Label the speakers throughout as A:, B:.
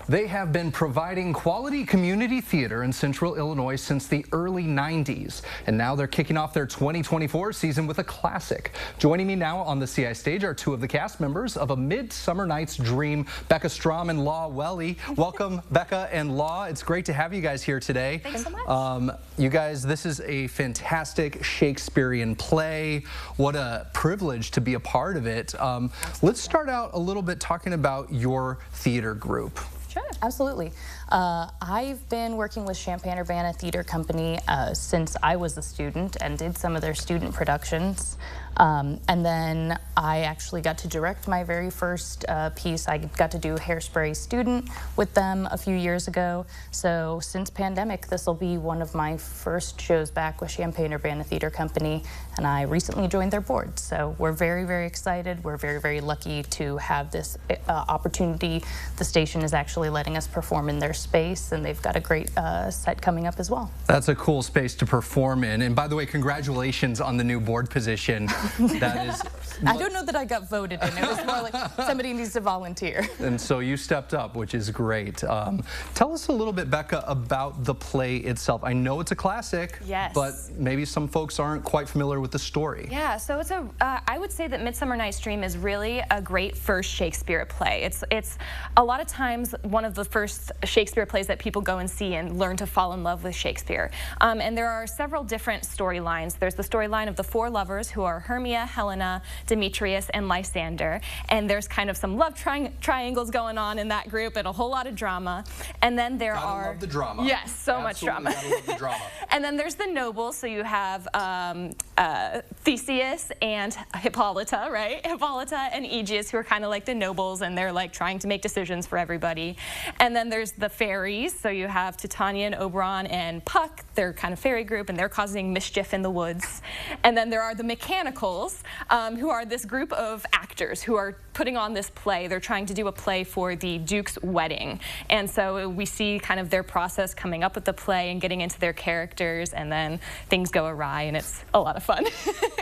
A: They have been providing quality community theater in Central Illinois since the early 90s, and now they're kicking off their 2024 season with a classic. Joining me now on the CI stage are two of the cast members of A Midsummer Night's Dream, Becca Strom and Law Welly. Welcome, Becca and Law. It's great to have you guys here today.
B: Thanks so much.
A: You guys, this is a fantastic Shakespearean play. What a privilege to be a part of it. Let's start out a little bit talking about your theater group.
B: Sure, absolutely. I've been working with Champaign Urbana Theater Company since I was a student and did some of their student productions. And then I actually got to direct my very first piece. I got to do Hairspray Student with them a few years ago. So since pandemic, this will be one of my first shows back with Champaign Urbana Theater Company, and I recently joined their board. So we're very, very excited. We're very, very lucky to have this opportunity. The station is actually letting us perform in their space, and they've got a great set coming up as well.
A: That's a cool space to perform in. And by the way, congratulations on the new board position. That is.
B: I don't know that I got voted in. It was more like somebody needs to volunteer.
A: And so you stepped up, which is great. Tell us a little bit, Becca, about the play itself. I know it's a classic,
C: yes,
A: but maybe some folks aren't quite familiar with the story.
C: Yeah, so it's I would say that Midsummer Night's Dream is really a great first Shakespeare play. It's a lot of times one of the first Shakespeare plays that people go and see and learn to fall in love with Shakespeare. And there are several different storylines. There's the storyline of the four lovers, who are Hermia, Helena, Demetrius, and Lysander. And there's kind of some love triangles going on in that group and a whole lot of drama. And then there
A: Gotta love the drama.
C: Yes, so much drama.
A: Gotta love the drama.
C: And then there's the nobles, so you have Theseus and Hippolyta, right? Hippolyta and Aegeus, who are kind of like the nobles, and they're like trying to make decisions for everybody. And then there's the fairies, so you have Titania and Oberon and Puck. They're kind of fairy group, and they're causing mischief in the woods. And then there are the mechanicals, who are this group of actors who are putting on this play. They're trying to do a play for the Duke's wedding. And so we see kind of their process coming up with the play and getting into their characters, and then things go awry, and it's a lot of fun.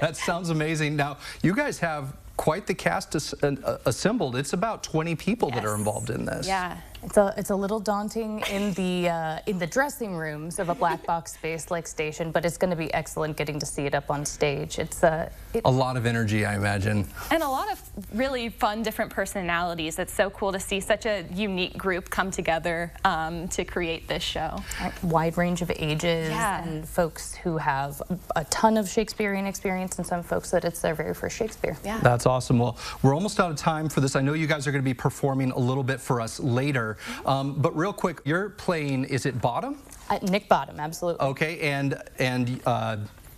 A: That sounds amazing. Now, you guys have quite the cast assembled. It's about 20 people that are involved in this.
C: Yeah.
B: It's a little daunting in the dressing rooms of a black box space like station, but it's going to be excellent getting to see it up on stage. It's a
A: lot of energy, I imagine,
C: and a lot of really fun different personalities. It's so cool to see such a unique group come together to create this show.
B: A wide range of ages,
C: yeah,
B: and folks who have a ton of Shakespearean experience, and some folks that it's their very first Shakespeare.
C: Yeah,
A: that's awesome. Well, we're almost out of time for this. I know you guys are going to be performing a little bit for us later. But real quick, you're playing, is it Bottom?
B: Nick Bottom, absolutely.
A: Okay, and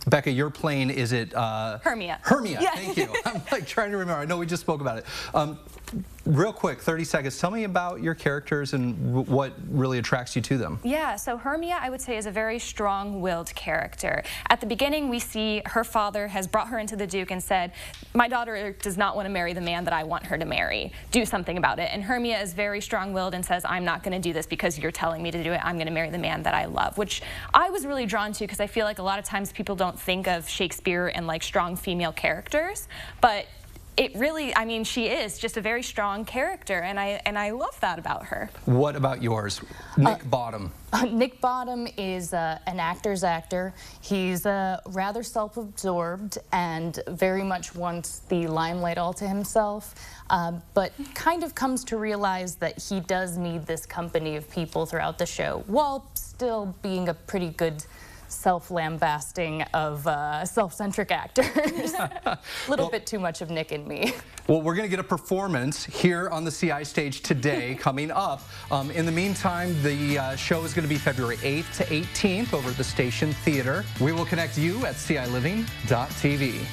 A: Becca, you're playing, is it?
C: Hermia.
A: Hermia,
C: yeah.
A: Thank you. I'm like trying to remember. I know we just spoke about it. Real quick, 30 seconds. Tell me about your characters and what really attracts you to them.
C: Yeah, so Hermia, I would say, is a very strong-willed character. At the beginning, we see her father has brought her into the Duke and said, my daughter does not want to marry the man that I want her to marry. Do something about it. And Hermia is very strong-willed and says, I'm not going to do this because you're telling me to do it. I'm going to marry the man that I love, which I was really drawn to because I feel like a lot of times people don't think of Shakespeare and like strong female characters, but it really, I mean, she is just a very strong character, and I love that about her.
A: What about yours? Nick Bottom.
B: Nick Bottom is an actor's actor. He's rather self-absorbed and very much wants the limelight all to himself, but kind of comes to realize that he does need this company of people throughout the show, while still being a pretty good self-lambasting of self-centric actors. A little bit too much of Nick and me.
A: Well, we're going to get a performance here on the CI stage today coming up. In the meantime, the show is going to be February 8th to 18th over at the Station Theater. We will connect you at CILiving.tv.